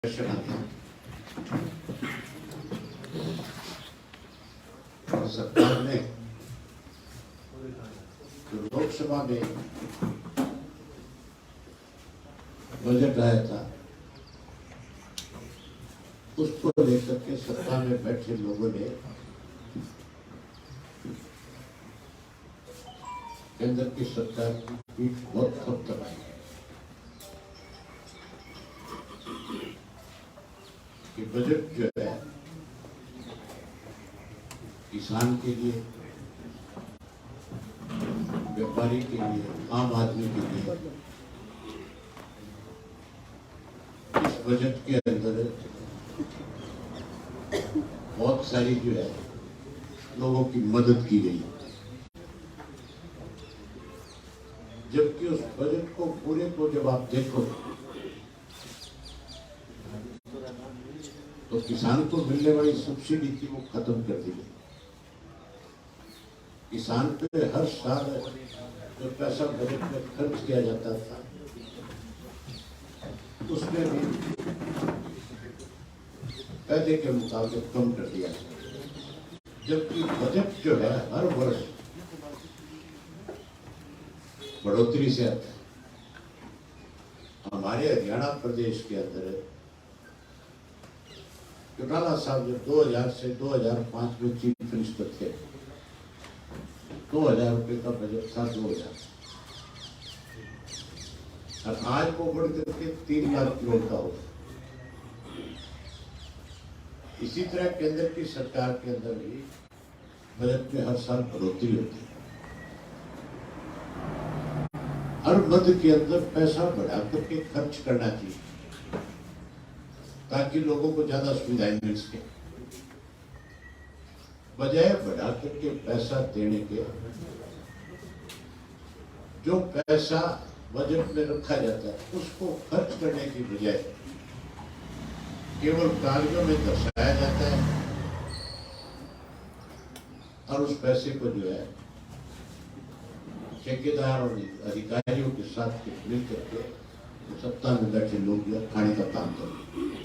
प्रश्न आता और सरकार ने जो लोकसभा में बजट आया था उसको लेकर के सत्ता में बैठे लोगों ने केंद्र की सरकार की पीठ बहुत थपथपाई कि बजट जो है किसान के लिए, व्यापारी के लिए, आम आदमी के लिए इस बजट के अंदर बहुत सारी जो है लोगों की मदद की गई, जबकि उस बजट को पूरे को जब आप देखो तो किसान को मिलने वाली सब्सिडी थी वो खत्म कर दी गई। किसान पे हर साल जो पैसा बजट में खर्च किया जाता था उसमें भी पहले के मुकाबले कम कर दिया, जबकि बजट जो है हर वर्ष बढ़ोतरी से आता है। हमारे हरियाणा प्रदेश के अंदर चौटाला साहब जब 2000 से 2005 में चीफ मिनिस्टर थे, 2000 रुपए का बजट था 2000, और आज वो बढ़ करके 3 लाख करोड़ का हो। इसी तरह केंद्र की सरकार के अंदर भी बजट में हर साल बढ़ोतरी होती है। हर मद के अंदर पैसा बढ़ा करके खर्च करना चाहिए ताकि लोगों को ज्यादा सुविधाएं मिल सके, बजाय बढ़ा करके पैसा देने के। जो पैसा बजट में रखा जाता है उसको खर्च करने की बजाय केवल कागजों में दर्शाया जाता है और उस पैसे को जो है ठेकेदार और अधिकारियों के साथ मिलकर के सत्ता में बैठे लोग जो खाने का काम करेंगे।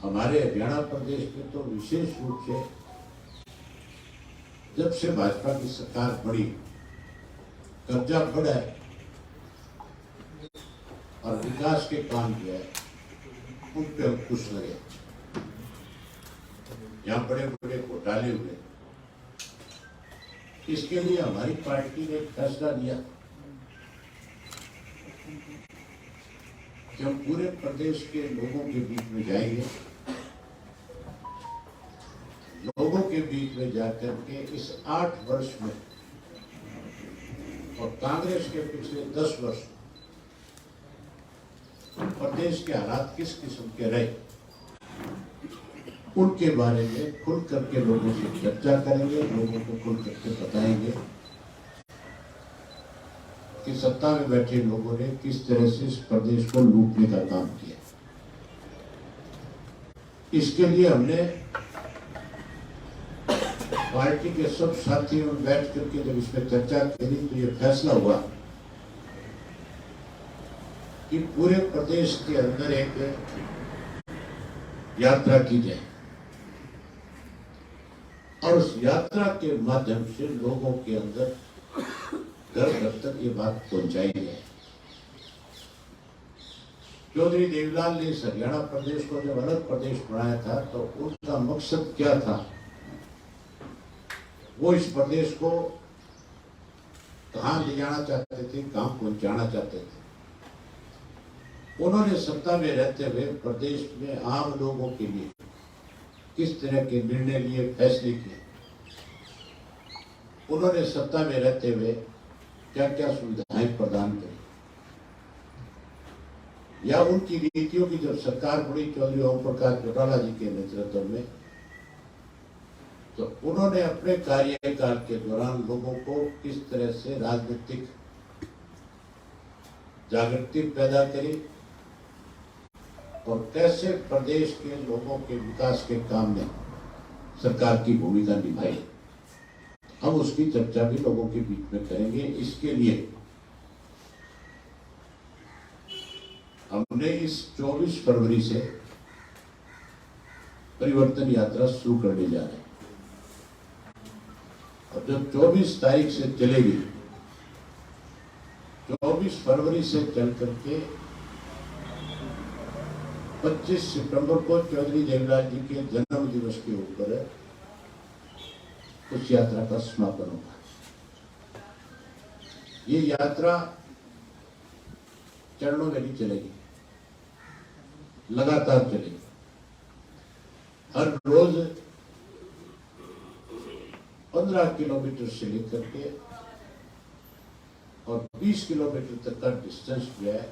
हमारे हरियाणा प्रदेश में तो विशेष रूप से जब से भाजपा की सरकार बढ़ी, कर्जा बढ़ा है और विकास के काम जो है उन पे अंकुश लगे। यहाँ बड़े बड़े घोटाले हुए, इसके लिए हमारी पार्टी ने एक फैसला लिया कि हम पूरे प्रदेश के लोगों के बीच में जाएंगे, लोगों के बीच में जाकर के इस 8 वर्ष में और कांग्रेस के पिछले 10 वर्ष प्रदेश के हालात किस किस्म के रहे उनके बारे में खुल करके लोगों से चर्चा करेंगे, लोगों को खुल करके बताएंगे कि सत्ता में बैठे लोगों ने किस तरह से इस प्रदेश को लूटने का काम किया। इसके लिए हमने पार्टी के सब साथियों में बैठ करके जब इस पर चर्चा करी तो ये फैसला हुआ कि पूरे प्रदेश के अंदर एक यात्रा की जाए और उस यात्रा के माध्यम से लोगों के अंदर घर घर तक ये बात पहुंचाई जाए। चौधरी देवीलाल ने इस हरियाणा प्रदेश को जब अलग प्रदेश बनाया था तो उनका मकसद क्या था? वो इस प्रदेश को कहाँ ले जाना चाहते थे, कहाँ पहुंचाना चाहते थे। उन्होंने सत्ता में रहते हुए प्रदेश में आम लोगों के लिए किस तरह के निर्णय लिए, फैसले किए, उन्होंने सत्ता में रहते हुए क्या क्या सुविधाएं प्रदान करी, या उनकी नीतियों की जब सरकार बड़ी चौधरी ओम प्रकाश चौटाला जी के नेतृत्व में, तो उन्होंने अपने कार्यकाल के दौरान लोगों को किस तरह से राजनीतिक जागृति पैदा करी और कैसे प्रदेश के लोगों के विकास के काम में सरकार की भूमिका निभाई। हम उसकी चर्चा भी लोगों के बीच में करेंगे। इसके लिए हमने इस 24 फरवरी से परिवर्तन यात्रा शुरू करने जा रहे हैं और जब 24 तारीख से चलेगी, 24 फरवरी से चल करके 25 सितंबर को चौधरी देवराज जी के जन्म दिवस के ऊपर उस यात्रा का समापन होगा। ये यात्रा चरणों में नहीं चलेगी, लगातार चलेगी। हर रोज 15 किलोमीटर से लेकर के और 20 किलोमीटर तक का डिस्टेंस जो है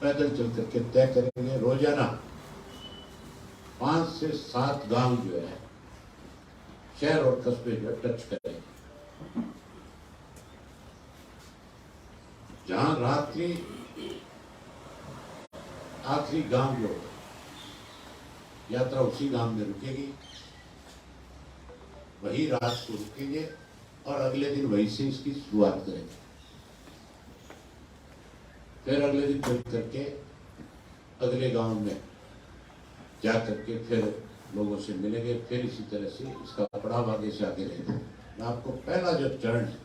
पैदल चल करके तय करेंगे। रोजाना 5 से 7 गांव जो है, शहर और कस्बे जो है टच करेंगे। जहां रात्रि आखिरी गांव जो यात्रा उसी गांव में रुकेगी, वही रात को रुकेंगे और अगले दिन वहीं से इसकी शुरुआत करेंगे। फिर अगले दिन चल करके अगले गांव में जा करके फिर लोगों से मिलेंगे। फिर इसी तरह से इसका पड़ाव आगे से आगे रहेगा। मैं आपको पहला जो चरण है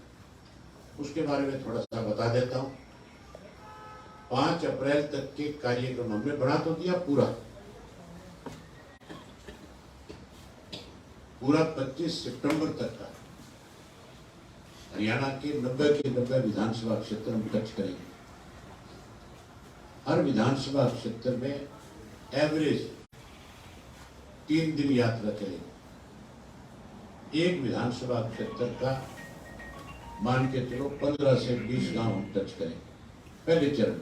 उसके बारे में थोड़ा सा बता देता हूँ। 5 अप्रैल तक के कार्यक्रम हमने बढ़ा तो दिया पूरा 25 सितंबर तक का हरियाणा के 90 के 90 विधानसभा क्षेत्र हम टच करेंगे। हर विधानसभा क्षेत्र में एवरेज 3 दिन यात्रा चलेगी। एक विधानसभा क्षेत्र का मान के चलो 15 से 20 गांव हम टच करेंगे पहले चरण।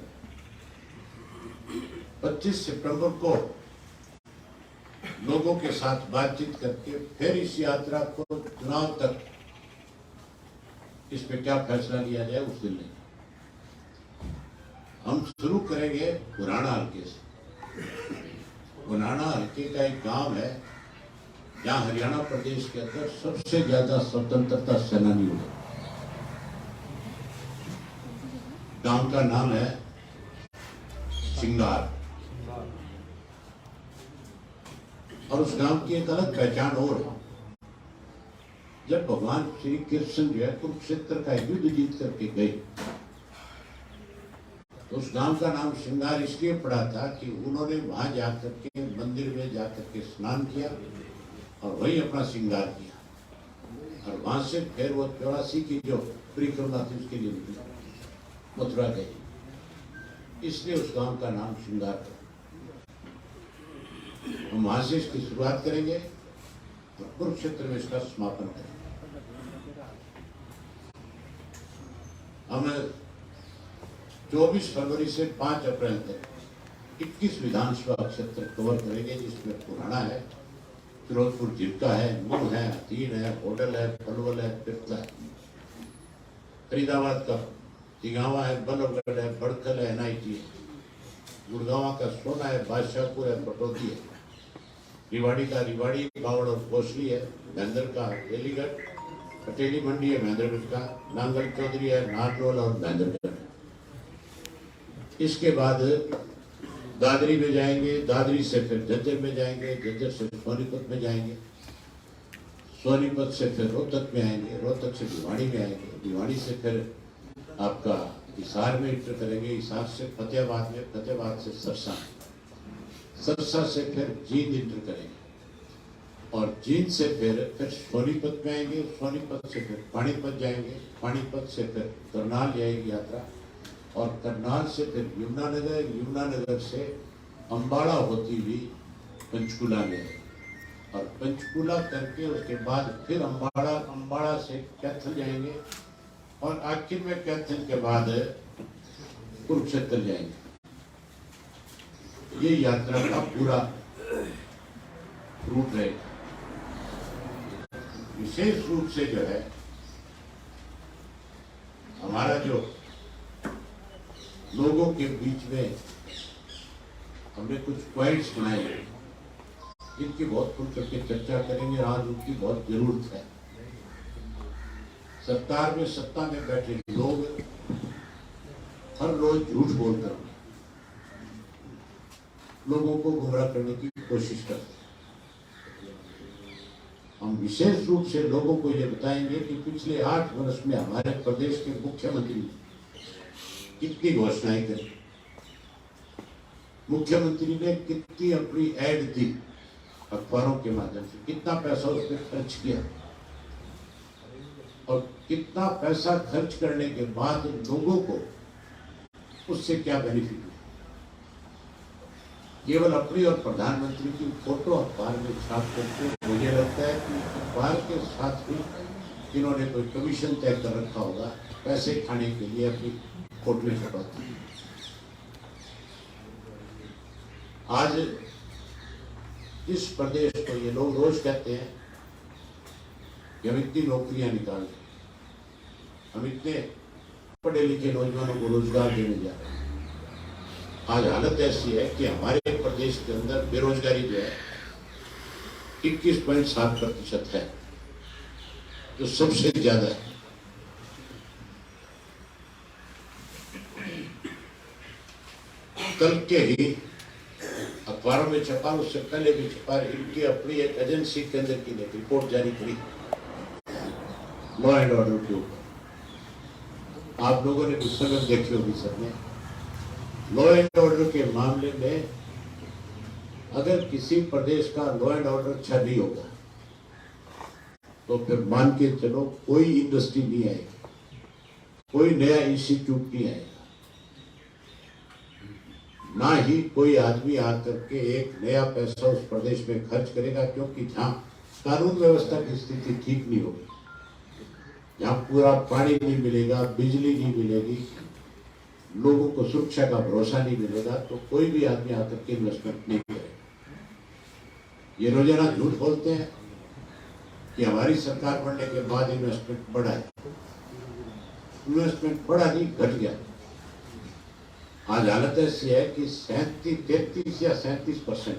25 सितंबर को लोगों के साथ बातचीत करके फिर इस यात्रा को चुनाव तक इस पे क्या फैसला लिया जाए उस दिन लेंगे। हम शुरू करेंगे पुराना हल्के से। पुराना हल्के का एक गांव है जहां हरियाणा प्रदेश के अंदर सबसे ज्यादा स्वतंत्रता सेनानी हुए। गांव का नाम है सिंगार और उस गांव की एक अलग पहचान और है। जब भगवान श्री कृष्ण जो है कुरुक्षेत्र का युद्ध जीत करके गए तो उस गांव का नाम श्रृंगार इसलिए पड़ा था कि उन्होंने वहां जाकर के मंदिर में जाकर के स्नान किया और वही अपना श्रृंगार किया और वहां से फिर वो 84 की जो परिक्रमा थी उसके लिए निकले मथुरा गए। इसलिए उस गांव का नाम श्रृंगार था। हम वहां से इसकी शुरुआत करेंगे और कुरुक्षेत्र में इसका समापन करेंगे। हम 24 फरवरी से 5 अप्रैल तक 21 विधानसभा क्षेत्र कवर करेंगे, जिसमें पुराना है, फिरोजपुर जिरका है, नूह है, हथीन है, होडल है, पलवल है, पिरला है, फरीदाबाद का तिगावा है, बल्लभगढ़ है, बड़खल है, NIT है, गुड़गांव का सोना है, बादशाहपुर है, पटौदी है, रिवाड़ी का रिवाड़ी, बावड़ और कोसली है, महेंद्र का बेलीगढ़, पटेली मंडी है, महेंद्रगढ़ का, नांगल चौधरी है, नारनौल और महेंद्रगढ़। इसके बाद दादरी में जाएंगे, दादरी से फिर झज्जर में जाएंगे, झज्जर से सोनीपत में जाएंगे, सोनीपत से फिर रोहतक में आएंगे, रोहतक से भिवाड़ी में आएंगे, भिवाड़ी से फिर आपका हिसार में इंटर करेंगे, हिसार से फतेहाबाद में, फतेहाबाद से सरसा, सरसा से फिर जींद इंटर करेंगे और जींद से फिर सोनीपत में आएंगे, सोनीपत से फिर पानीपत जाएंगे, पानीपत से फिर करनाल जाएगी यात्रा और करनाल से फिर यमुनानगर, यमुनानगर से अम्बाड़ा होती हुई पंचकुला में और पंचकुला करके उसके बाद फिर अम्बाड़ा, अम्बाड़ा से कैथल जाएंगे और आखिर में कैथल के बाद कुरुक्षेत्र जाएंगे। ये यात्रा का पूरा रूट रहेगा। विशेष रूप से जो है हमारा जो लोगों के बीच में हमने कुछ पॉइंट्स बनाए हैं जिनकी बहुत खुल करके चर्चा करेंगे। आज उनकी बहुत जरूरत है। सरकार में, सत्ता में बैठे लोग हर रोज झूठ बोलकर लोगों को गुमराह करने की कोशिश करते हैं। हम विशेष रूप से लोगों को ये बताएंगे कि पिछले 8 वर्ष में हमारे प्रदेश के मुख्यमंत्री ने कितनी घोषणाएं करी, मुख्यमंत्री ने कितनी अपनी ऐड दी अखबारों के माध्यम से, कितना पैसा उस पर खर्च किया और कितना पैसा खर्च करने के बाद लोगों को उससे क्या बेनिफिट हुआ। केवल अपनी और प्रधानमंत्री की फोटो अखबार में छाप करके मुझे लगता है कि अखबार के साथ भी इन्होंने कोई कमीशन तय कर रखा होगा, पैसे खाने के लिए अपनी फोटो छपाती है। आज इस प्रदेश को ये लोग रोज कहते हैं कि हम इतनी नौकरियां निकाल रहे, हम इतने पढ़े लिखे नौजवानों को रोजगार देने जा रहे हैं। आज हालत ऐसी है कि हमारे प्रदेश के अंदर बेरोजगारी जो है 21.7% है, जो सबसे ज्यादा है। कल के ही अखबारों में छपा, उससे पहले भी छपा, इनकी अपनी एक एजेंसी केंद्र की ने रिपोर्ट जारी करी लॉ एंड ऑर्डर के ऊपर। आप लोगों ने पुस्तक देखी होगी सबने। लॉ एंड ऑर्डर के मामले में अगर किसी प्रदेश का लॉ एंड ऑर्डर अच्छा नहीं होगा तो फिर मान के चलो कोई इंडस्ट्री नहीं आएगी, कोई नया इंस्टीट्यूट नहीं आएगा, ना ही कोई आदमी आकर के एक नया पैसा उस प्रदेश में खर्च करेगा, क्योंकि जहां कानून व्यवस्था की स्थिति ठीक नहीं होगी, जहां पूरा पानी नहीं मिलेगा, बिजली नहीं मिलेगी, लोगों को सुरक्षा का भरोसा नहीं मिलेगा, तो कोई भी आदमी आकर के इन्वेस्टमेंट नहीं करेगा। ये रोजाना झूठ बोलते हैं कि हमारी सरकार बनने के बाद इन्वेस्टमेंट बढ़ा है। इन्वेस्टमेंट बढ़ा नहीं, घट गया। आज हालत ऐसी है कि 33 या 37%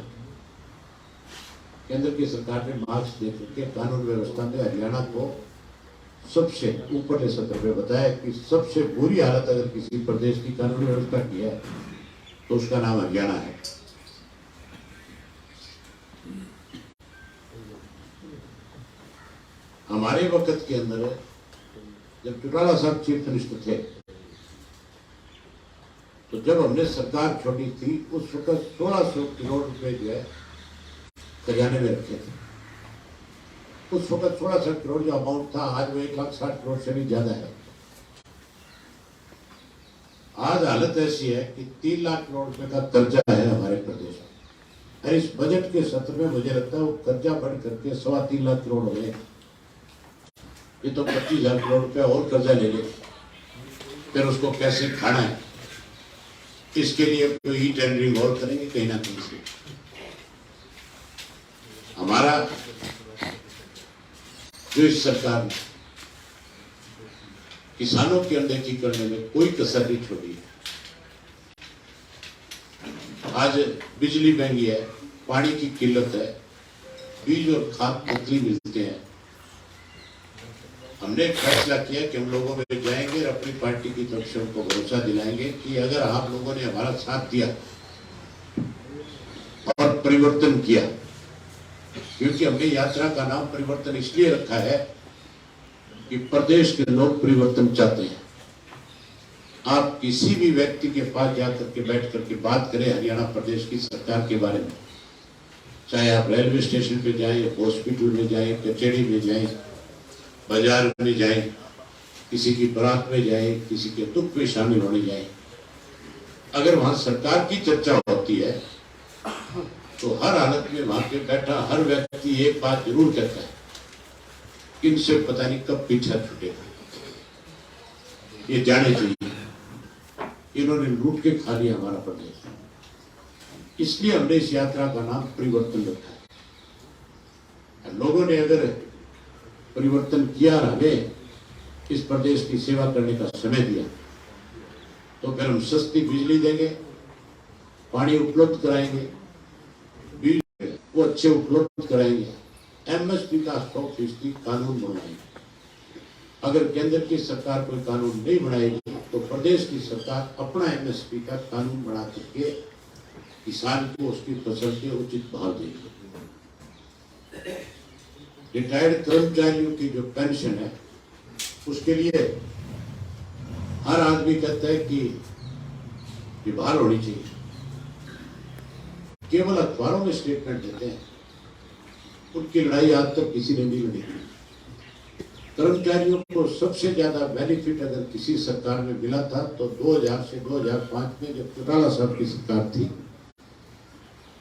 केंद्र की सरकार ने मार्क्स दे करके कानून व्यवस्था में हरियाणा को सबसे ऊपरले सत्र पे बताया कि सबसे बुरी हालत अगर किसी प्रदेश की कानून व्यवस्था की है तो उसका नाम हरियाणा है। हमारे वक्त के अंदर जब चौटाला साहब चीफ मिनिस्टर थे, तो जब हमने सरकार छोड़ी थी उस वक्त 1600 करोड़ रुपए जो है खजाने में रखे थे। उस वक्त 1600 करोड़ जो अमाउंट था, आज वो 1,60,000 करोड़ से भी ज्यादा है। आज हालत ऐसी है कि 3 लाख करोड़ रुपए का कर्जा है हमारे प्रदेश में। और इस बजट के सत्र में मुझे लगता है वो कर्जा बढ़ करके 3.25 लाख करोड़ हो गए। ये तो 25,000 करोड़ रुपया और कर्जा ले ले, फिर उसको कैसे खाना है, इसके लिए कोई ई टेंडरिंग और करेंगे कहीं ना कहीं से। हमारा जो इस सरकार ने किसानों की अनदेखी करने में कोई कसर नहीं छोड़ी है। आज बिजली महंगी है, पानी की किल्लत है, बीज और खाद नकली मिलते हैं। हमने एक फैसला किया कि हम लोगों में जाएंगे और अपनी पार्टी की तरफ से उनको भरोसा दिलाएंगे कि अगर आप लोगों ने हमारा साथ दिया और परिवर्तन किया, क्योंकि हमने यात्रा का नाम परिवर्तन इसलिए रखा है कि प्रदेश के लोग परिवर्तन चाहते हैं। आप किसी भी व्यक्ति के पास जाकर के बैठ करके बात करें हरियाणा प्रदेश की सरकार के बारे में, चाहे आप रेलवे स्टेशन पे जाएं, हॉस्पिटल में जाएं, कचहरी में जाएं, बाजार में जाएं, किसी की बारात में जाएं, किसी के दुख में शामिल होने जाएं, अगर वहां सरकार की चर्चा होती है तो हर हालत में वहां पे बैठा हर व्यक्ति एक बात जरूर कहता है, इनसे पता नहीं कब पीछा छूटेगा। ये जाने चाहिए, इन्होंने लूट के खा लिया हमारा प्रदेश, इसलिए हमने इस यात्रा का नाम परिवर्तन रखा है। लोगों ने अगर परिवर्तन किया और हमें इस प्रदेश की सेवा करने का समय दिया तो फिर हम सस्ती बिजली देंगे, पानी उपलब्ध कराएंगे, बीज वो अच्छे उपलब्ध कराएंगे, एमएसपी का 100% कानून बनाएंगे। अगर केंद्र की सरकार कोई कानून नहीं बनाएगी तो प्रदेश की सरकार अपना एमएसपी का कानून बना करके किसान को उसकी फसल के उचित भाव देंगे। रिटायर्ड कर्मचारियों की जो पेंशन है उसके लिए हर आदमी कहता है कि बहाल होनी चाहिए। केवल अखबारों में स्टेटमेंट देते हैं, उनकी लड़ाई आज तक किसी ने नहीं लड़ी। कर्मचारियों को सबसे ज्यादा बेनिफिट अगर किसी सरकार में मिला था तो 2000 से 2005 में जब चौटाला साहब की सरकार थी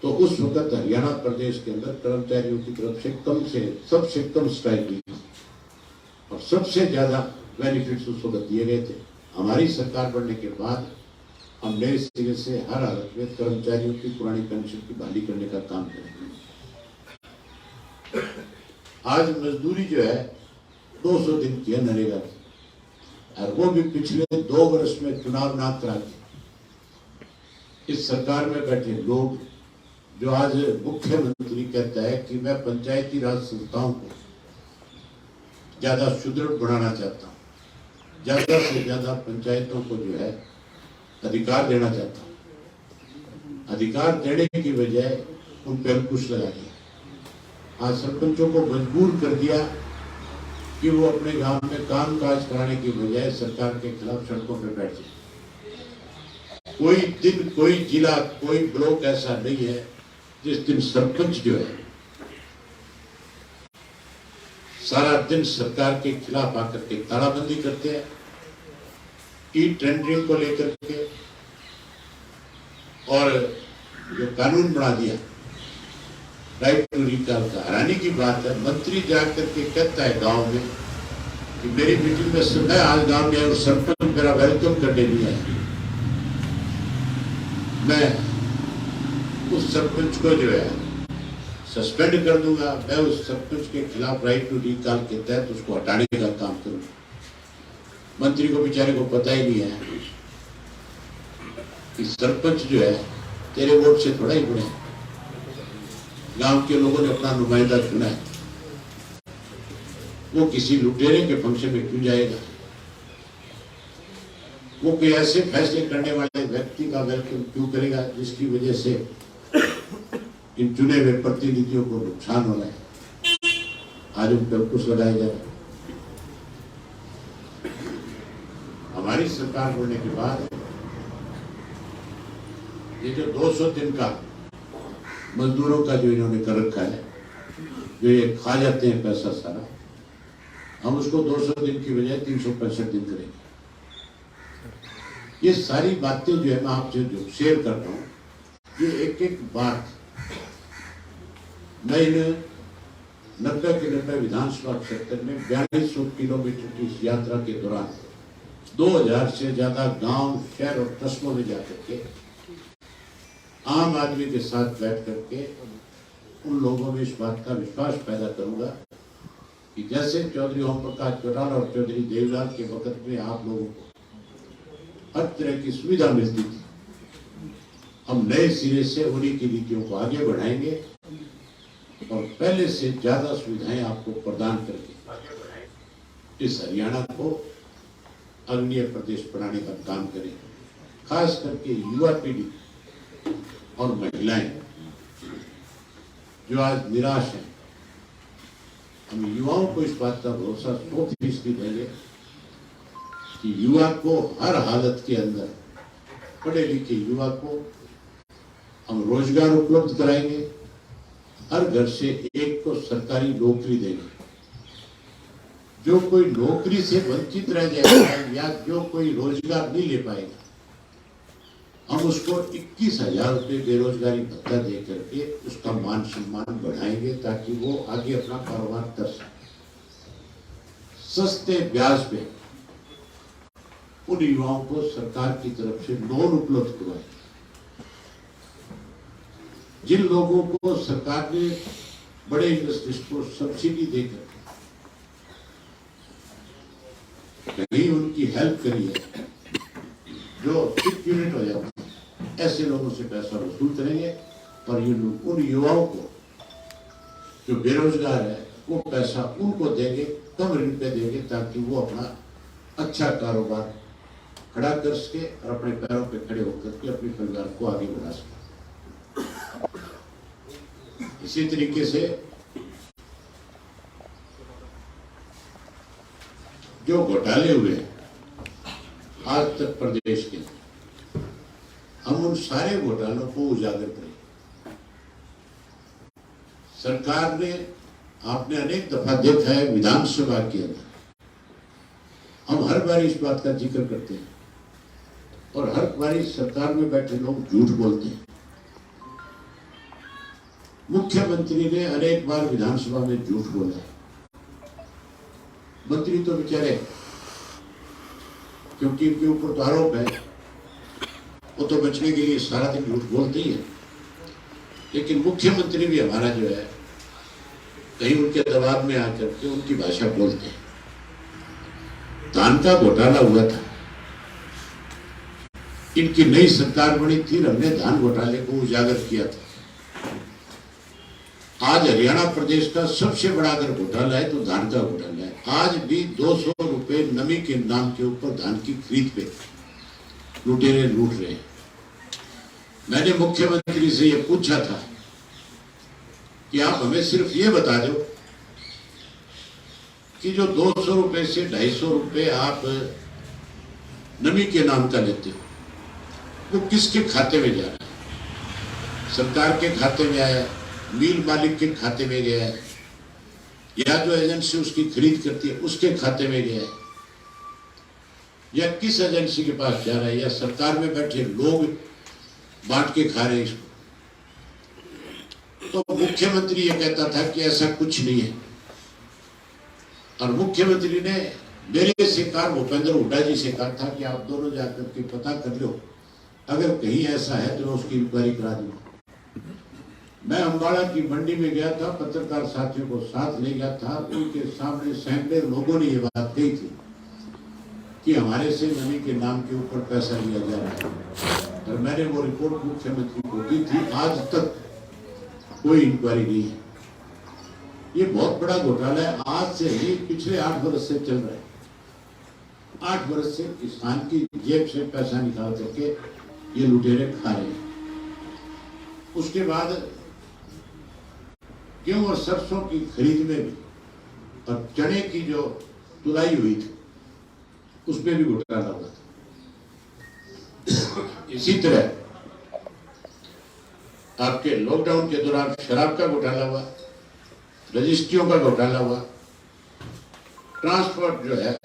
तो उस वक्त हरियाणा प्रदेश के अंदर कर्मचारियों की तरफ से सबसे कम स्ट्राइक हुई और सबसे ज्यादा बेनिफिट्स उस वक्त दिए गए थे। हमारी सरकार बनने के बाद हम नए सिरे से हर हालत में कर्मचारियों की पुरानी पेंशन की बहाली करने का काम करेंगे। आज मजदूरी जो है 200 दिन की है नरेगा की, और वो भी पिछले 2 वर्ष में चुनाव ना करा के इस सरकार में बैठे लोग, जो आज मुख्यमंत्री कहता है कि मैं पंचायती राज संस्थाओं को ज्यादा सुदृढ़ बनाना चाहता हूँ, ज्यादा से ज्यादा पंचायतों को जो है अधिकार देना चाहता हूँ। अधिकार देने की बजाय उन पर अंकुश लगा दिया। आज सरपंचों को मजबूर कर दिया कि वो अपने गांव में काम काज कराने की बजाय सरकार के खिलाफ सड़कों पर बैठ जाए। कोई दिन, कोई जिला, कोई ब्लॉक ऐसा नहीं है जिस दिन सरपंच जो है सारा दिन सरकार के खिलाफ आकर के तालाबंदी करते हैं, ई टेंडरिंग को लेकर के, और जो कानून बना दिया राइट टू रिकॉल का। हैरानी की बात है, मंत्री जाकर के कहता है गांव में कि मेरी मीटिंग में सुना आज गांव में और सरपंच मेरा वेलकम करने नहीं आया। मैं उस सरपंच को जो है सस्पेंड कर दूंगा, मैं उस सरपंच के खिलाफ राइट टू रिकॉल के तहत उसको हटाने का काम करूंगा। मंत्री को बेचारे को पता ही नहीं है कि सरपंच जो है तेरे वोट से थोड़ा ही बने, गांव के लोगों ने अपना नुमाइंदा चुना है, वो किसी लुटेरे के फंक्शन में क्यों जाएगा? वो कोई ऐसे फैसले करने वाले व्यक्ति का वेलकम क्यों करेगा जिसकी वजह से इन चुने हुए प्रतिनिधियों को नुकसान हो रहा है? आज उन पर कुछ लगाया जा रहा है। हमारी सरकार बनने के बाद ये जो 200 दिन का मजदूरों का जो इन्होंने कर रखा है, जो ये खा जाते हैं पैसा सारा, हम उसको 200 दिन की बजाय 365 दिन करेंगे। ये सारी बातें जो है मैं आपसे जो शेयर कर रहा हूँ, ये एक एक बात मैं इन 90 के 90 विधानसभा क्षेत्र में 4200 किलोमीटर की इस यात्रा के दौरान 2000 से ज्यादा गांव, शहर और कस्बों में जाकर के आम आदमी के साथ बैठ करके उन लोगों में इस बात का विश्वास पैदा करूंगा कि जैसे चौधरी ओम प्रकाश चौटाला और चौधरी देवलाल के वक्त में आप लोगों को हर तरह की सुविधा मिलती थी, हम नए सिरे से उन्हीं की नीतियों को आगे बढ़ाएंगे और पहले से ज्यादा सुविधाएं आपको प्रदान करके इस हरियाणा को अग्रणीय प्रदेश बनाने का काम करें। खास करके युवा पीढ़ी और महिलाएं जो आज निराश हैं, हम युवाओं को इस बात का भरोसा 100% देंगे कि युवा को हर हालत के अंदर, पढ़े लिखे युवा को हम रोजगार उपलब्ध कराएंगे, हर घर से एक को सरकारी नौकरी देंगे। जो कोई नौकरी से वंचित रह जाएगा या जो कोई रोजगार नहीं ले पाएगा, हम उसको 21,000 रुपये बेरोजगारी भत्ता दे करके उसका मान सम्मान बढ़ाएंगे ताकि वो आगे अपना कारोबार कर सके। सस्ते ब्याज पे उन युवाओं को सरकार की तरफ से लोन उपलब्ध करवाए। जिन लोगों को सरकार ने बड़े इंडस्ट्रीज को सब्सिडी देकर कहीं उनकी हेल्प करी है, जो 6 यूनिट हो जाता है, ऐसे लोगों से पैसा वसूल करेंगे और उन युवाओं को जो बेरोजगार है वो पैसा उनको देंगे, कम ऋण पे देंगे ताकि वो अपना अच्छा कारोबार खड़ा कर सके और अपने पैरों पे खड़े होकर के अपने परिवार को आगे बढ़ा सके। इसी तरीके से जो घोटाले हुए आज तक प्रदेश के, हम उन सारे घोटालों को उजागर करें। सरकार ने, आपने अनेक दफा देखा है विधानसभा के अंदर, हम हर बार इस बात का जिक्र करते हैं और हर बार सरकार में बैठे लोग झूठ बोलते हैं। मुख्यमंत्री ने अनेक बार विधानसभा में झूठ बोला। मंत्री तो बेचारे, क्योंकि इनके ऊपर तो आरोप है, वो तो बचने के लिए सारा दिन झूठ बोलते ही है। लेकिन मुख्यमंत्री भी हमारा जो है, कहीं उनके दबाव में आकर के उनकी भाषा बोलते हैं। धान का घोटाला हुआ था, इनकी नई सरकार बनी थी, हमने धान घोटाले को उजागर किया था। आज हरियाणा प्रदेश का सबसे बड़ा अगर घोटाला है तो धान का घोटाला है। आज भी 200 रुपए नमी के नाम के ऊपर धान की खरीद पे लुटेरे लूट रहे हैं। मैंने मुख्यमंत्री से यह पूछा था कि आप हमें सिर्फ ये बता दो कि जो 200 रुपए से 250 रुपए आप नमी के नाम का लेते हो, वो किसके खाते में जा रहा है? सरकार के खाते में आया, मिल मालिक के खाते में गया है, या जो एजेंसी उसकी खरीद करती है उसके खाते में गया है, या किस एजेंसी के पास जा रहा है, या सरकार में बैठे लोग बांट के खा रहे हैं इसको? तो मुख्यमंत्री ये कहता था कि ऐसा कुछ नहीं है। और मुख्यमंत्री ने मेरे से कहा, भूपेंद्र हुड्डा जी से कहा था कि आप दोनों जाकर के पता कर लो, अगर कहीं ऐसा है तो उसकी इंक्वायरी करा दूंगा। मैं अम्बाड़ा की मंडी में गया था, पत्रकार साथियों को साथ ले गया था, उनके सामने सैकड़ों लोगों ने ये बात कही थी कि हमारे से नमी के नाम के ऊपर पैसा लिया जा रहा है। और मैंने वो रिपोर्ट मुख्यमंत्री को दी थी। आज तक कोई इंक्वायरी नहीं है। ये बहुत बड़ा घोटाला है। आज से नहीं, पिछले 8 वर्ष से चल रहा है। 8 वर्ष से किसान की जेब से पैसा निकाल करके ये लुटेरे खा रहे हैं। उसके बाद गेहूं और सरसों की खरीद में भी, और चने की जो तुलाई हुई थी उसमें भी घोटाला हुआ था। इसी तरह आपके लॉकडाउन के दौरान शराब का घोटाला हुआ, रजिस्ट्रियों का घोटाला हुआ, ट्रांसपोर्ट जो है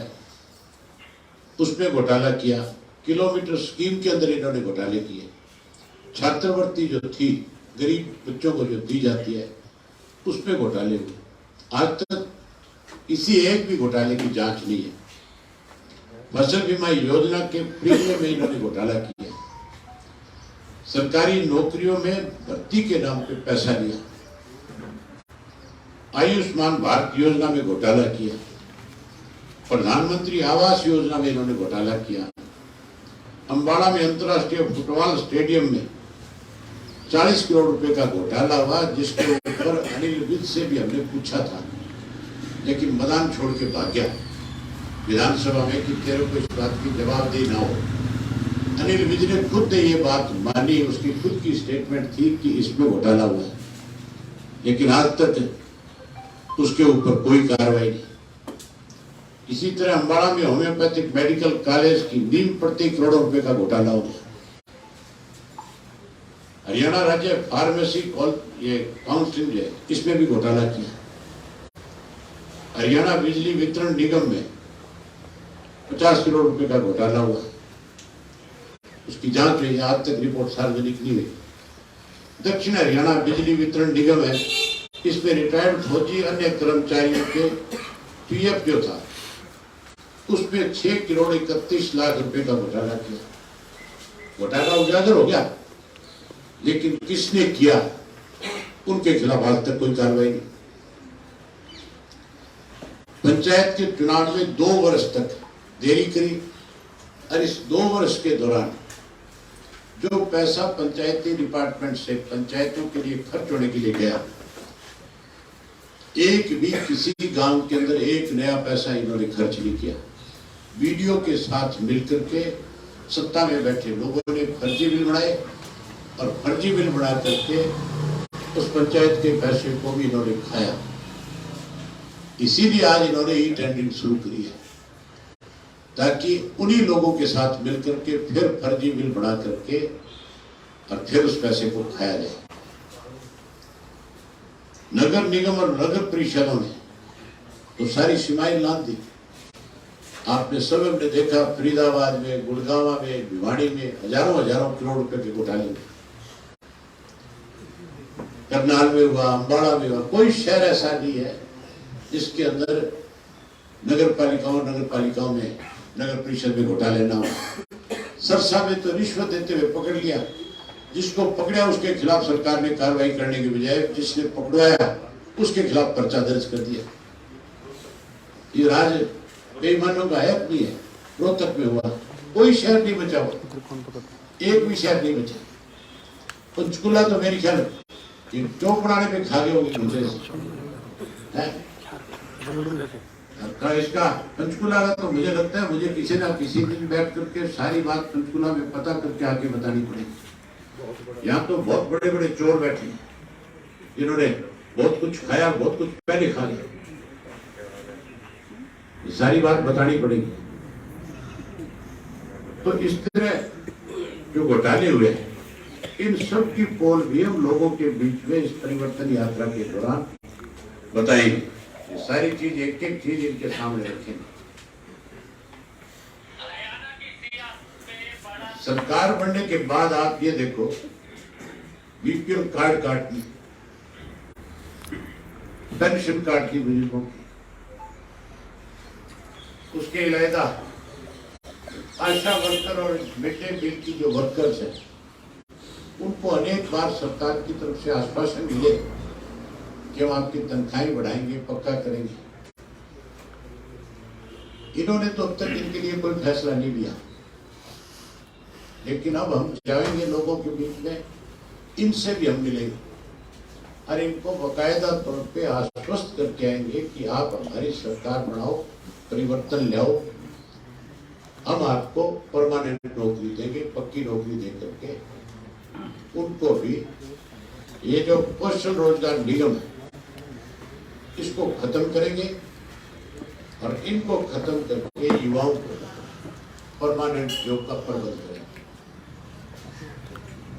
उसमें घोटाला किया, किलोमीटर स्कीम के अंदर इन्होंने घोटाले किए, छात्रवृत्ति जो थी गरीब बच्चों को जो दी जाती है उसमें घोटाले हुए। आज तक किसी एक भी घोटाले की जांच नहीं है। फसल बीमा योजना के प्रीमियम में इन्होंने घोटाला किया, सरकारी नौकरियों में भर्ती के नाम पे पैसा लिया, आयुष्मान भारत योजना में घोटाला किया, प्रधानमंत्री आवास योजना में इन्होंने घोटाला किया, अम्बाड़ा में अंतर्राष्ट्रीय फुटबॉल स्टेडियम में 40 करोड़ रुपए का घोटाला हुआ, जिसके ऊपर अनिल विज से भी हमने पूछा था, लेकिन मैदान छोड़ के भाग गया विधानसभा में कि तेरे को इस बात की जवाबदेही ना हो। अनिल विज ने खुद ये बात मानी, उसकी खुद की स्टेटमेंट थी कि इसमें घोटाला हुआ है, लेकिन आज तक उसके ऊपर कोई कार्रवाई नहीं। इसी तरह अम्बाड़ा में होम्योपैथिक मेडिकल कॉलेज की नींव प्रति करोड़ों रुपए का घोटाला हो गया। हरियाणा राज्य फार्मेसी ये काउंसिल है, इसमें भी घोटाला किया। हरियाणा बिजली वितरण निगम में 50 करोड़ रुपए का घोटाला हुआ, उसकी जांच हुई, आज तक रिपोर्ट सार्वजनिक नहीं हुई। दक्षिण हरियाणा बिजली वितरण निगम है, इसमें रिटायर्ड फौजी अन्य कर्मचारियों के पीएफ जो था उसमें 6 करोड़ 31 लाख रुपए का घोटाला किया। घोटाला उजागर हो गया, लेकिन किसने किया उनके खिलाफ आज तक कोई कार्रवाई नहीं। पंचायत के चुनाव में 2 वर्ष तक देरी करी, और इस 2 वर्ष के दौरान जो पैसा पंचायती डिपार्टमेंट से पंचायतों के लिए खर्च होने के लिए गया, एक भी किसी गांव के अंदर एक नया पैसा इन्होंने खर्च नहीं किया। वीडियो के साथ मिलकर के सत्ता में बैठे लोगों ने फर्जी बिल बनाए, और फर्जी बिल बना करके उस पंचायत के पैसे को भी इन्होंने खाया। इसीलिए आज इन्होंने ई टेंडरिंग शुरू करी है, ताकि उन्हीं लोगों के साथ मिलकर के फिर फर्जी बिल बना करके और फिर उस पैसे को खाया जाए। नगर निगम और नगर परिषदों ने तो सारी सीमाएं लाद दी। आपने सब ने देखा, फरीदाबाद में, गुड़गांव में, भिवाड़ी में हजारों हजारों करोड़ रुपए के घोटाले, करनाल में हुआ, अम्बाड़ा में हुआ। कोई शहर ऐसा नहीं है जिसके अंदर नगर पालिकाओं में, नगर परिषद में घोटाले ना हो। सरसा में तो रिश्वत देते हुए पकड़ लिया, जिसको पकड़ा उसके खिलाफ सरकार ने कार्रवाई करने के बजाय जिसने पकड़वाया उसके खिलाफ पर्चा दर्ज कर दिया। ये राज बेईमानों का है नहीं है। रोहतक में हुआ, कोई शहर नहीं बचा हुआ, एक भी शहर नहीं बचा। पंचकुला तो मेरी ख्याल चौक बनाने में खा गए होंगे मुझे इसका पंचकुला का तो मुझे लगता है मुझे किसी ना किसी दिन बैठ करके सारी बात पंचकुला में पता करके आके बतानी पड़ेगी। यहाँ तो बहुत बड़े बड़े चोर बैठे हैं जिन्होंने बहुत कुछ खाया, बहुत कुछ पहले खा लिया। सारी बात बतानी पड़ेगी। तो इस तरह जो घोटाले हुए हैं, इन सब की पोल भी हम लोगों के बीच में इस परिवर्तन यात्रा के दौरान बताएंगे। ये सारी चीज एक एक चीज इनके सामने रखेंगे। सरकार बनने के बाद आप ये देखो, बीपीएल कार्ड काट दी, पेंशन कार्ड दी बुजुर्गों की, उसके अलावा आशा वर्कर और मिड डे मील की जो वर्कर्स हैं उनको अनेक बार सरकार की तरफ से आश्वासन मिले कि हम आपकी तनख्वाहें बढ़ाएंगे, पक्का करेंगे। इन्होंने तो अब तक इनके लिए कोई फैसला नहीं लिया, लेकिन अब हम जाएंगे लोगों के बीच में, इनसे भी हम मिलेंगे और इनको बाकायदा तौर पे आश्वस्त करके आएंगे कि आप हमारी सरकार बनाओ, परिवर्तन लाओ, हम आपको परमानेंट नौकरी देंगे, पक्की नौकरी दे करके उनको भी ये जो कौशल रोजगार निगम है इसको खत्म करेंगे और इनको खत्म करके युवाओं को परमानेंट जॉब का प्रबंध करेंगे।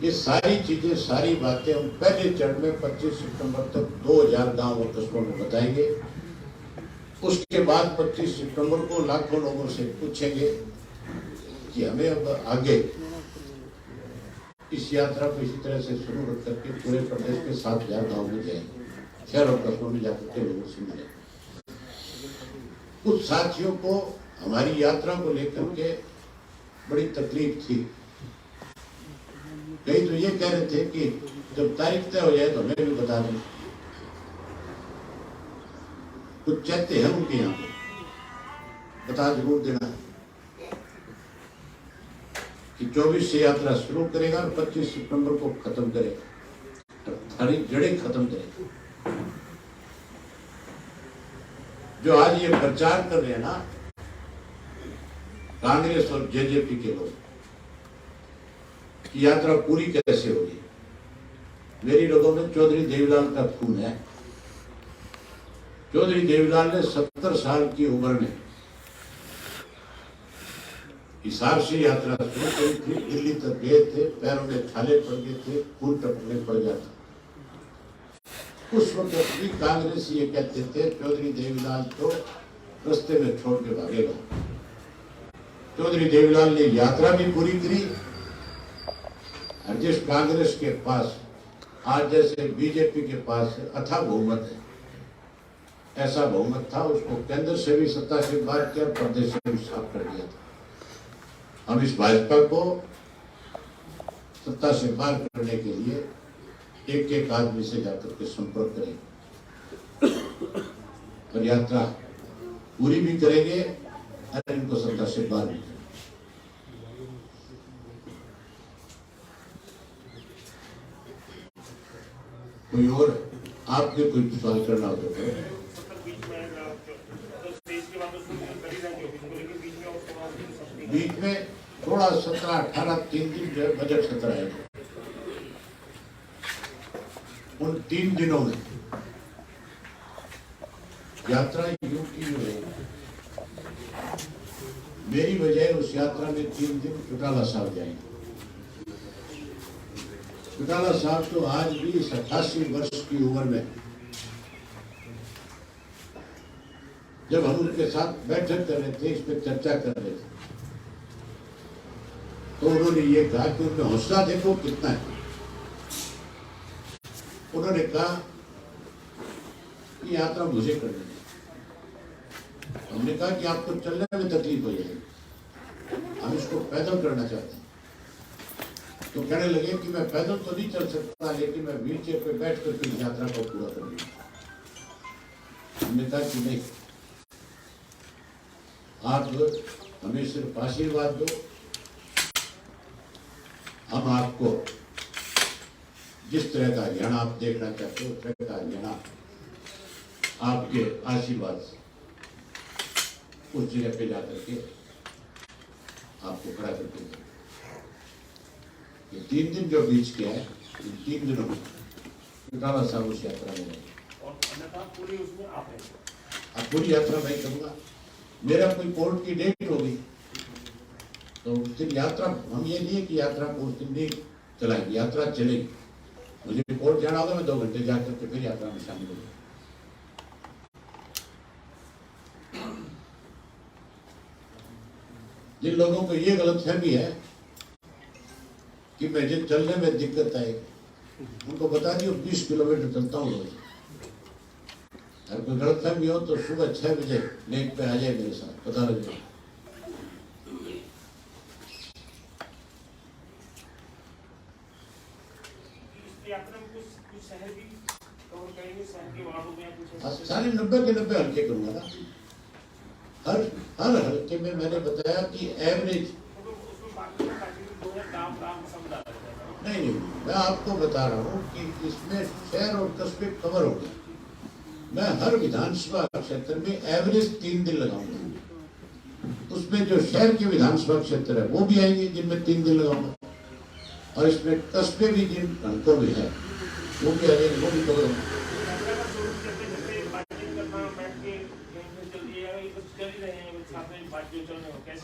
ये सारी चीजें, सारी बातें हम पहले चरण में 25 सितंबर तक 2000 गांव और कस्बों में बताएंगे। उसके बाद 25 सितंबर को लाखों लोगों से पूछेंगे कि हमें अब आगे इस यात्रा को इसी तरह से शुरू रख करके पूरे प्रदेश के 7000 गाँव में जाएंगे, शहर और कस्बों में जाकर के लोगों से मिलेंगे। कुछ साथियों को हमारी यात्रा को लेकर के बड़ी तकलीफ थी। कई तो ये कह रहे थे कि जब तारीख तय हो जाए तो हमें भी बता दें। कुछ चाहते हैं उनके यहाँ बता जरूर देना कि 24 से यात्रा शुरू करेगा और 25 सितंबर को खत्म करेगा, सारी जड़ें खत्म करेगा। जो आज ये प्रचार कर रहे हैं ना कांग्रेस और जेजेपी के लोग कि यात्रा पूरी कैसे होगी, मेरी लोगों में चौधरी देवीलाल का खून है। चौधरी देवीलाल ने 70 साल की उम्र में हिसार से यात्रा शुरू करी थी, दिल्ली तक गए थे, पैरों में छाले पड़ गए थे, खून टपकने पड़ गया था। उस वक्त भी कांग्रेस ये कहते थे चौधरी देवीलाल तो रास्ते में छोड़ के भागेगा। चौधरी देवीलाल ने यात्रा भी पूरी करी और जिस कांग्रेस के पास आज जैसे बीजेपी के पास अथाह बहुमत है, ऐसा बहुमत था, उसको केंद्र से भी सत्ता से बाहर किया, प्रदेश से भी साफ कर दिया था। हम इस भाजपा को सत्ता से बाहर करने के लिए एक एक आदमी से जाकर के संपर्क करेंगे और यात्रा पूरी भी करेंगे और इनको सत्ता से बाहर भी करेंगे। कोई और आपके कोई सवाल करना हो तो बीच में थोड़ा 17-18 3 दिन जो है बजट सत्र है उन 3 दिनों में यात्रा यूं की है, मेरी बजाय उस यात्रा में 3 दिन चौटाला साहब जाएंगे। चौटाला साहब तो आज भी 88 वर्ष की उम्र में, जब हम उनके साथ बैठक कर रहे थे, इस पर चर्चा कर रहे थे, तो उन्होंने ये कहा कि उनमें हौसला देखो कितना है। उन्होंने कहा कि यात्रा मुझे करनी है। हमने कहा कि आपको चलने में तकलीफ हो जाएगी, हम इसको पैदल करना चाहते हैं। तो कहने लगे कि मैं पैदल तो नहीं चल सकता, लेकिन मैं व्हीलचेयर पे बैठ कर फिर यात्रा को पूरा कर लूंगा। हमने कहा कि नहीं, आप हमें सिर्फ आशीर्वाद दो, हम आपको जिस तरह का हरियाणा आप देखना चाहते हो उस तरह का हरियाणा आपके आशीर्वाद से उस जगह पे जाकर के आपको खड़ा करके दें। ये 3 दिन जो बीच के है, इन 3 दिनों में चौटाला साहब उस यात्रा में और पूरी उसमें आप हैं। अब पूरी यात्रा मैं करूँगा। मेरा कोई कोर्ट की डेट होगी तो उस दिन यात्रा, हम ये नहीं है कि यात्रा को उस दिन नहीं चलाएंगे, यात्रा चलेगी। मुझे कोर्ट जाना होगा, मैं 2 घंटे जाकर के फिर यात्रा में शामिल होगा। जिन लोगों को ये गलतफहमी है कि मुझे चलने में दिक्कत आएगी, उनको बता दियो 20 किलोमीटर चलता हूँ रोज। अगर कोई गलतफहमी हो तो सुबह 6 बजे लेक पे आ जाए मेरे साथ, पता लग जाए। सारे 90 के 90 हल्के करूंगा ना। हर हल्के में मैंने बताया कि एवरेज नहीं, मैं आपको बता रहा हूँ कि इसमें शहर और कस्बे कवर हो गए। मैं हर विधानसभा क्षेत्र में एवरेज 3 दिन लगाऊंगा। उसमें जो शहर के विधानसभा क्षेत्र है वो भी आएंगे जिनमें 3 दिन लगाऊंगा, और इसमें कस्बे भी जिन हल्कों में है वो भी आ जाएंगे, वो भी कवर होंगे।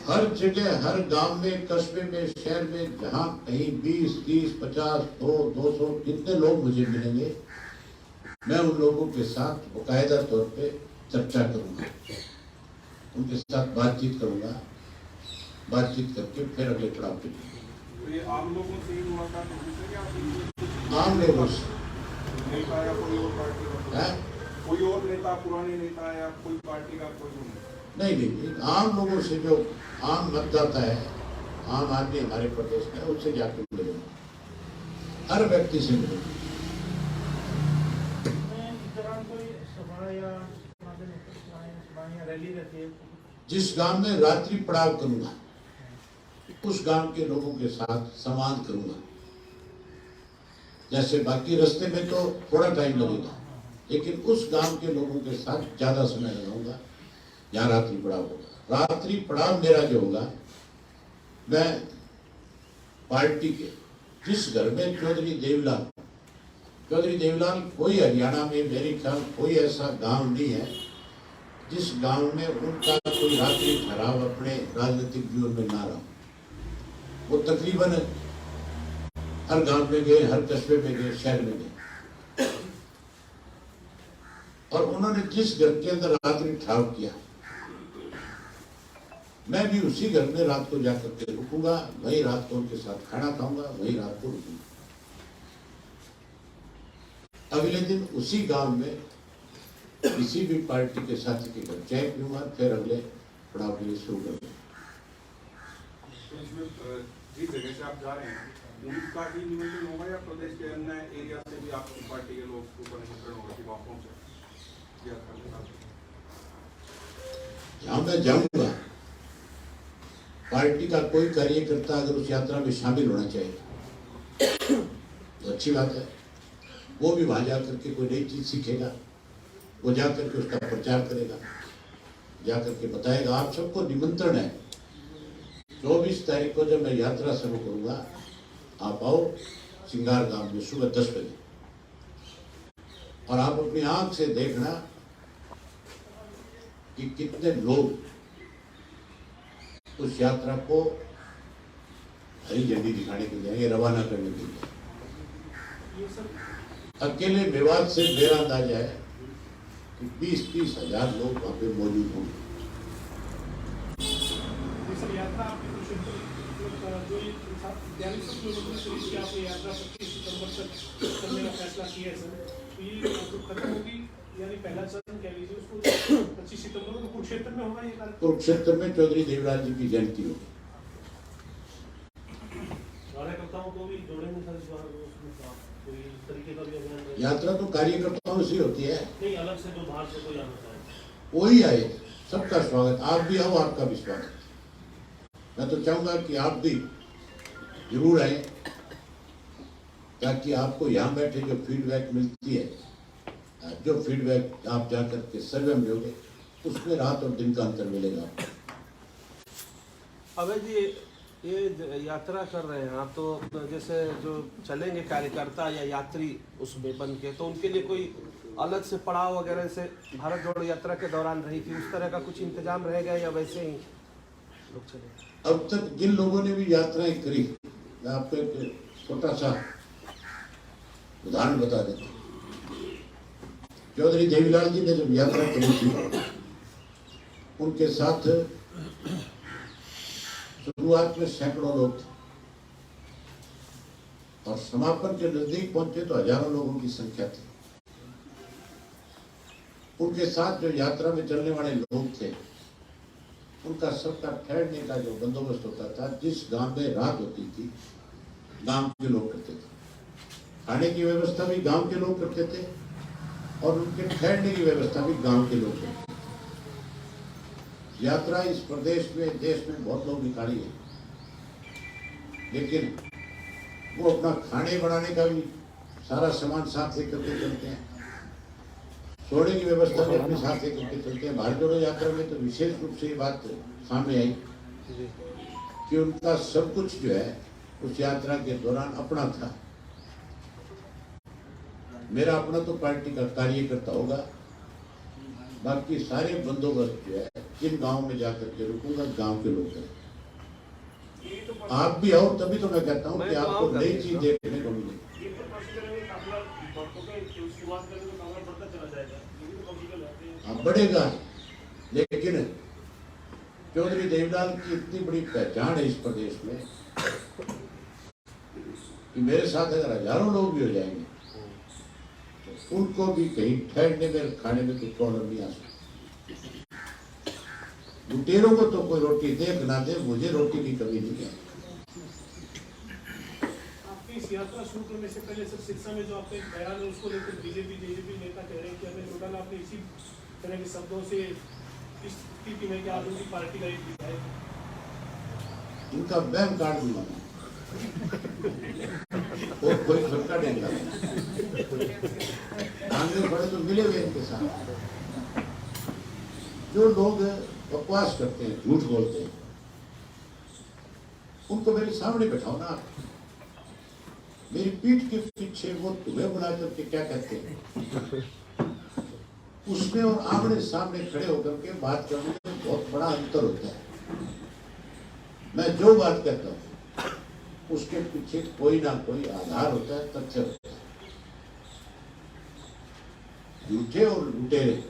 हर जगह, हर गांव में, कस्बे में, शहर में, जहां कहीं 20, 30, 50, 100, 200 जितने लोग मुझे मिलेंगे, मैं उन लोगों के साथ बाकायदा तौर पे चर्चा करूंगा, उनके साथ बातचीत करूंगा, बातचीत करके फिर अगले पड़ाव पे। तो ये आम लोगों से ही मुलाकात होगी क्या? आम लोगों से, नेता या कोई और पार्टी का? है कोई और नेता, पुराने नेता या कोई पार्टी का कोई नहीं, आम लोगों से, जो आम मतदाता है, आम आदमी हमारे प्रदेश में, उससे जाकर मिलेंगे, हर व्यक्ति से मिलेंगे। जिस गांव में रात्रि पड़ाव करूंगा उस गांव के लोगों के साथ संवाद करूंगा। जैसे बाकी रास्ते में तो थोड़ा टाइम लगेगा, लेकिन उस गांव के लोगों के साथ ज्यादा समय लगाऊंगा यहाँ रात्रि पड़ाव होगा। रात्रि पड़ाव मेरा जो होगा, मैं पार्टी के जिस घर में चौधरी देवीलाल कोई हरियाणा में मेरे ख्याल कोई ऐसा गांव नहीं है जिस गांव में उनका कोई रात्रि ठहराव अपने राजनीतिक जीवन में ना रहा। वो तकरीबन हर गांव में गए, हर कस्बे में गए, शहर में गए, और उन्होंने जिस घर के अंदर रात्रि ठहराव किया, मैं भी उसी घर में रात को जाकर के रुकूंगा, वही रात को उनके साथ खाना खाऊंगा, वही रात को रुकूंगा। अगले दिन उसी गांव में किसी भी पार्टी के साथी के घर चाय पीऊंगा, फिर अगले पड़ाव के लिए शुरू करूंगा। जिस जगह से आप जा रहे हैं उनका ही निमंत्रण होगा या प्रदेश के अन्य एरिया से भी आपकी पार्टी के लोग को निमंत्रण होगा कि वहाँ पहुंचे? जहाँ मैं जाऊंगा, पार्टी का कोई कार्यकर्ता अगर उस यात्रा में शामिल होना चाहिए तो अच्छी बात है। वो भी वहां जाकर के कोई नई चीज सीखेगा, वो जाकर के उसका प्रचार करेगा, जाकर के बताएगा। आप सबको निमंत्रण है, 24 तारीख को जब मैं यात्रा शुरू करूंगा, आप आओ सिंगार गांव में सुबह 10 बजे। और आप अपनी आंख से देखना कि कितने लोग उस यात्रा को हरी झंडी दिखाने के लिए, ये रवाना करने के लिए। अकेले मेवात से मेरा अंदाजा है कि 20-30 हजार लोग वहां पे मौजूद होंगे। सर यात्रा आपकी जो ये 42 किलोमीटर की आपने यात्रा 25 सितंबर तक करने का फैसला किया है सर, तो ये जो खत्म होगी यानी पहला चरण कह लीजिए उसको 25 सितंबर को कुरुक्षेत्र में होगा ये कार्यक्रम। कुरुक्षेत्र में चौधरी देवलाल जी की जयंती होगी। कार्यकर्ताओं को भी जोड़ेंगे सर इस बार कोई तरीके का भी अभियान रहेगा? यात्रा तो कार्यकर्ताओं से होती है, नहीं अलग से जो बाहर से कोई आना चाहे कोई आए सबका स्वागत। आप भी आओ, आपका भी स्वागत। मैं तो चाहूंगा कि आप भी जरूर आए, ताकि आपको यहाँ बैठे जो फीडबैक मिलती है, जो फीडबैक आप जाकर के सर्वे में लोगे, उसमें रात और दिन का अंतर मिलेगा। अवैध जी ये यात्रा कर रहे हैं आप, तो जैसे जो चलेंगे कार्यकर्ता या यात्री उसमें बन के, तो उनके लिए कोई अलग से पड़ाव वगैरह से भारत जोड़ो यात्रा के दौरान रही थी, उस तरह का कुछ इंतजाम रहेगा या वैसे ही लोग चलेंगे? अब तक जिन लोगों ने भी यात्राएं करी, मैं आपको एक छोटा सा उदाहरण बता देता हूँ। चौधरी देवीलाल जी ने जब यात्रा करी थी, उनके साथ शुरुआत में सैकड़ों लोग थे और समापन के नजदीक पहुंचे तो हजारों लोगों की संख्या थी। उनके साथ जो यात्रा में चलने वाले लोग थे, उनका सबका ठहरने का जो बंदोबस्त होता था, जिस गांव में रात होती थी गांव के लोग करते थे, खाने की व्यवस्था भी गांव के लोग करते थे और उनके ठहरने की व्यवस्था भी गांव के लोग करते थे। यात्रा इस प्रदेश में, देश में बहुत लोग निकाली है, लेकिन वो अपना खाने बनाने का भी सारा सामान साथ लेकर के चलते हैं, सोने की व्यवस्था भी अपने साथ लेकर के चलते हैं। भारत जोड़ो यात्रा में तो विशेष रूप से ये बात सामने आई कि उनका सब कुछ जो है उस यात्रा के दौरान अपना था। मेरा अपना तो पार्टी का कार्यकर्ता होगा, बाकी सारे बंदोबस्त जो है जिन गांव में जाकर के रुकूंगा गांव के लोग करें। आप भी आओ, तभी तो मैं कहता हूँ कि आपको नई चीज देखने को मिलेगी। हाँ बढ़ेगा, लेकिन चौधरी देवलाल की इतनी बड़ी पहचान है इस प्रदेश में कि मेरे साथ अगर हजारों लोग भी हो जाएंगे तो उनको भी कहीं ठहरने में, खाने में कोई प्रॉब्लम नहीं आ सकती। लुटेरों को तो कोई रोटी दे ना दे, मुझे रोटी की कमी नहीं है। आपकी इस यात्रा शुरू करने से पहले सर सिरसा में जो आपका एक बयान है उसको लेकर बीजेपी नेता कह रहे हैं कि हमें नोडल आपने इसी तरह के शब्दों से इस स्थिति में कि आप उनकी पार्टी का एक विधायक, इनका बैंक कार्ड भी माना और कोई फर्क नहीं लगा। कांग्रेस वाले तो मिले हुए इनके साथ। जो लोग बकवास करते हैं, झूठ बोलते हैं, उनको मेरे सामने बैठाओ ना। मेरी पीठ के पीछे वो तुम्हें बुला करके क्या कहते हैं, उसमें और आमने सामने खड़े होकर के बात करने में बहुत बड़ा अंतर होता है। मैं जो बात कहता हूँ उसके पीछे कोई ना कोई आधार होता है, तथ्य होता है। झूठे और लुटेरे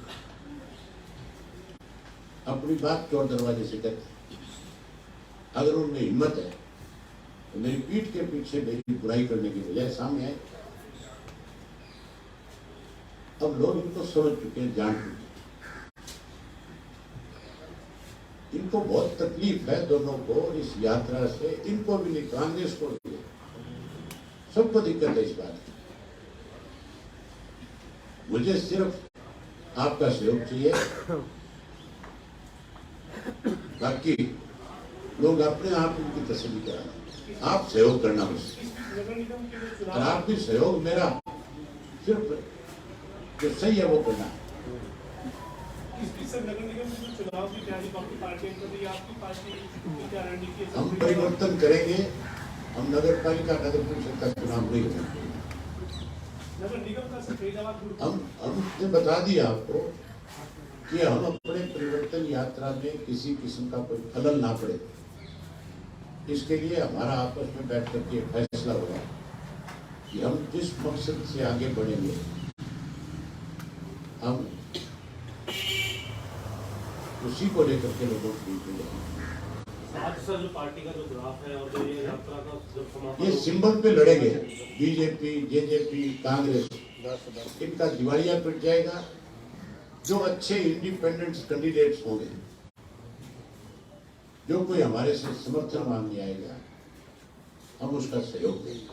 अपनी बात चोर दरवाजे से कहते हैं। अगर उनमें हिम्मत है तो मेरी पीठ के पीछे मेरी बुराई करने की बजाय सामने आए। अब लोग इनको समझ चुके हैं, जान चुके हैं। इनको बहुत तकलीफ है दोनों को इस यात्रा से, इनको भी नहीं, कांग्रेस को भी, सबको दिक्कत है इस बात की। मुझे सिर्फ आपका सहयोग चाहिए, बाकी लोग अपने आप उनकी तसल्ली कराना। आप सहयोग करना मुझसे, नगर निगम के जो और चुनाव आप भी सहयोग मेरा सिर्फ जो सही है वो करना। इस बीच सर नगर निगम की जो चुनाव की तैयारी बाकी पार्टियां कर रही है, आपकी पार्टी की क्या रणनीति है? हम परिवर्तन करेंगे, हम नगर पालिका, नगर परिषद का चुनाव नहीं करेंगे। नगर निगम का सर फरीदाबाद गुड़ हमने बता दिया आपको कि हम अपने परिवर्तन यात्रा में किसी किस्म का कोई खलल ना पड़े, इसके लिए हमारा आपस में बैठ करके फैसला हुआ कि हम जिस मकसद से आगे बढ़ेंगे हम उसी को लेकर के लोगों को बीच में जाएंगे। आज सर जो पार्टी का जो ग्राफ है और जो ये यात्रा का जब समापन ये सिंबल पे लड़ेंगे, बीजेपी, जेजेपी, कांग्रेस, इनका दिवालिया पिट जाएगा। जो अच्छे इंडिपेंडेंट कैंडिडेट्स होंगे, जो कोई हमारे से समर्थन मांगने आएगा, हम उसका सहयोग देंगे।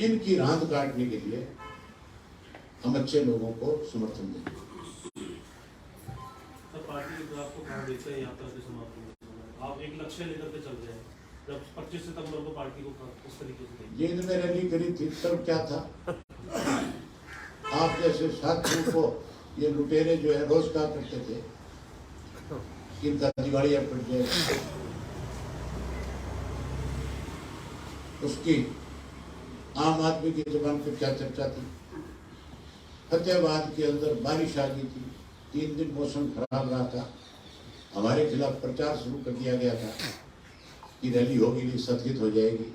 इनकी रांद काटने के लिए हम अच्छे लोगों को समर्थन देंगे। सर पार्टी के ग्राफ को कहाँ देखते हैं यात्रा के समापन में? आप एक लक्ष्य लेकर के चल रहे हैं, जब 25 सितंबर को पार्टी को किस तरीके से देखेंगे? जींद में रैली करी थी तब क्या था? आप जैसे साथियों को ये लुटेरे जो है रोज कहा करते थे इनका दिवालिया पिट जाएगा। उसकी आम आदमी की जुबान पे क्या चर्चा थी? फतेहाबाद के अंदर बारिश आ गई थी, 3 दिन मौसम खराब रहा था, हमारे खिलाफ प्रचार शुरू कर दिया गया था कि रैली होगी नहीं, स्थगित हो जाएगी।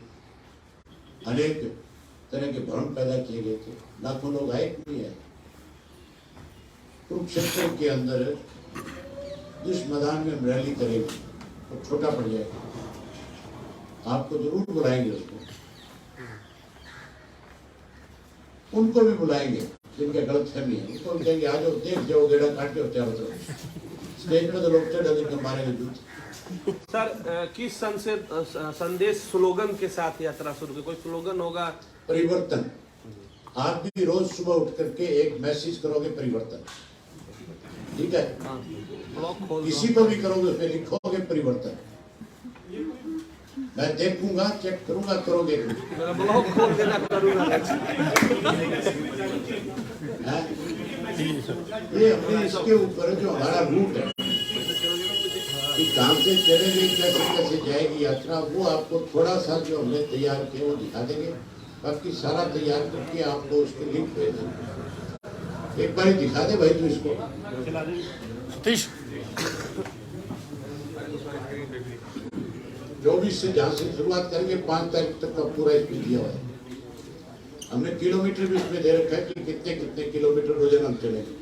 अनेक तरह के भ्रम पैदा किए गए थे, लाखों लोग आए नहीं है। कुरुक्षेत्र के अंदर जिस मैदान में हम रैली करेंगे वो छोटा पड़ जाएगा, आपको जरूर बुलाएंगे उसको, उनको भी बुलाएंगे जिनके गलत फहमी है, उनको भी कहेंगे आ जाओ, देख जाओ, गेड़ा काट के चारों तरफ। स्टेज में तो लोग चढ़ के मारेंगे जूते। सर किस संदेश स्लोगन के साथ यात्रा शुरू की? कोई स्लोगन होगा? परिवर्तन। आप भी रोज सुबह उठ करके एक मैसेज करोगे परिवर्तन, ठीक है? ब्लॉग खोल किसी को भी करोगे उसमें लिखोगे परिवर्तन। मैं देखूंगा, चेक करूंगा, करोगे कुछ। मेरा ब्लॉग खोल देना करूंगा। ये अपने इसके ऊपर जो हमारा रूट है कि कहाँ से चलेगी, कैसे कैसे जाएगी यात्रा, वो आपको थोड़ा सा जो हमने तैयार किया वो दिखा देंगे। बाकी सारा तैयार करके आपको उसके लिंक भेज देंगे। एक बार दिखा दे भाई तू इसको। सतीश 24 से जहाँ से शुरुआत करेंगे 5 तारीख तक का पूरा इसमें दिया हुआ है। हमने किलोमीटर भी इसमें दे रखा है कि कितने कितने किलोमीटर रोजाना हम चलेंगे।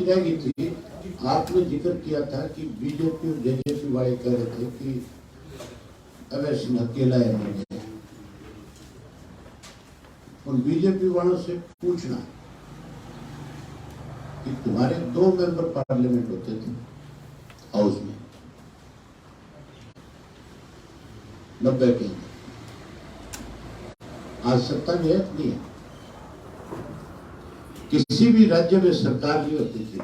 चीज रह गई थी, आपने जिक्र किया था कि बीजेपी और जेजेपी वाले कह रहे थे कि अवैध सिंह अकेला है। उन बीजेपी वालों से पूछना कि तुम्हारे 2 मेंबर पार्लियामेंट होते थे हाउस में 90 के, आज सत्ता में है नहीं है। किसी भी राज्य में सरकार नहीं होती थी,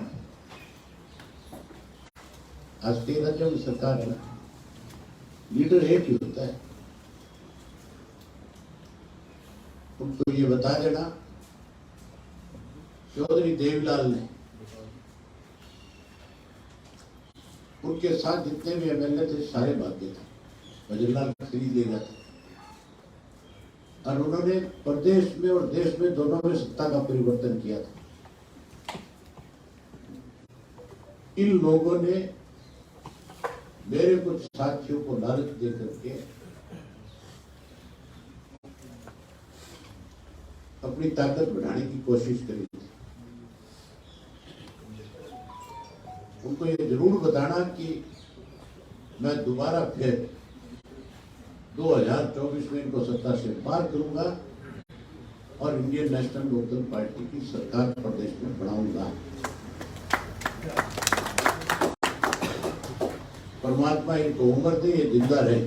आज कई राज्यों में सरकार है, लीडर एक ही होता है। उनको ये बता देना चौधरी देवीलाल ने उनके साथ जितने भी एमएलए थे सारे भाग्य थे, वजरलाल खरीद ले गया था, और उन्होंने प्रदेश में और देश में दोनों में सत्ता का परिवर्तन किया था। इन लोगों ने मेरे कुछ साथियों को लालच दे करके अपनी ताकत बढ़ाने की कोशिश करी थी। उनको ये जरूर बताना कि मैं दोबारा फिर 2024 में इनको सत्ता से पार करूंगा और इंडियन नेशनल लोकदल पार्टी की सरकार प्रदेश में बनाऊंगा। परमात्मा इनको उम्र दे, ये जिंदा रहे।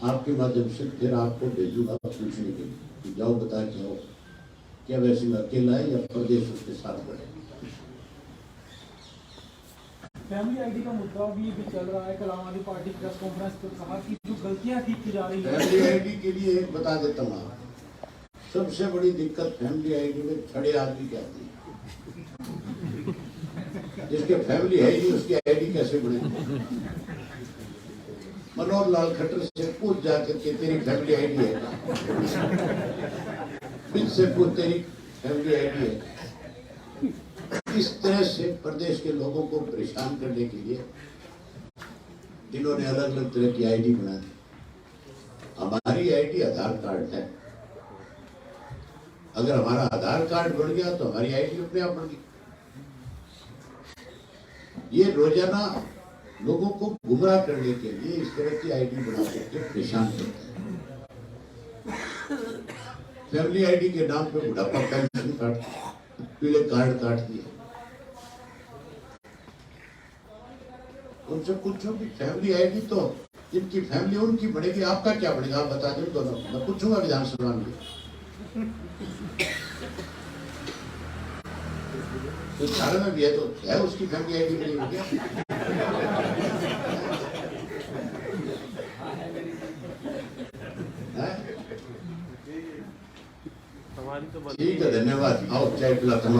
आपके माध्यम से फिर आपको भेजूंगा पूछने के लिए कि जाओ बता के आओ क्या वैसे अकेला है या प्रदेश उसके साथ बढ़े। फैमिली आईडी का मुद्दा भी चल रहा है। कल आम आदमी पार्टी प्रेस कॉन्फ्रेंस पर कहा कि जो गलतियां ठीक की जा रही है। फैमिली आईडी के लिए एक बता देता हूँ, सबसे बड़ी दिक्कत फैमिली आईडी में खड़े आदमी की आती है। जिसके फैमिली है ही उसकी आईडी कैसे बने। मनोहर लाल खट्टर से पूछ जाकर के तेरी फैमिली आईडी है, फिर से पूछ तेरी फैमिली आईडी है। इस तरह से प्रदेश के लोगों को परेशान करने के लिए इन्होंने अलग अलग तरह की आईडी बना दी। हमारी आईडी आधार कार्ड है, अगर हमारा आधार कार्ड बन गया तो हमारी आईडी अपने आप बन गई। ये रोजाना लोगों को गुमराह करने के लिए इस तरह की आईडी बना करके परेशान करते हैं। फैमिली आईडी के नाम पे बुढ़ापा पेंशन कार्ड, पीले कार्ड काट दिए। उनसे पूछो कि फैमिली आईडी तो जिनकी फैमिली उनकी बढ़ेगी, आपका क्या बढ़ेगा आप बता दें दोनों। मैं पूछूंगा विधानसभा में तो सारे में भी है तो है उसकी फैमिली आईडी नहीं हो गया। हमारी तो ठीक है, धन्यवाद। आओ चाय पिलाता हूँ।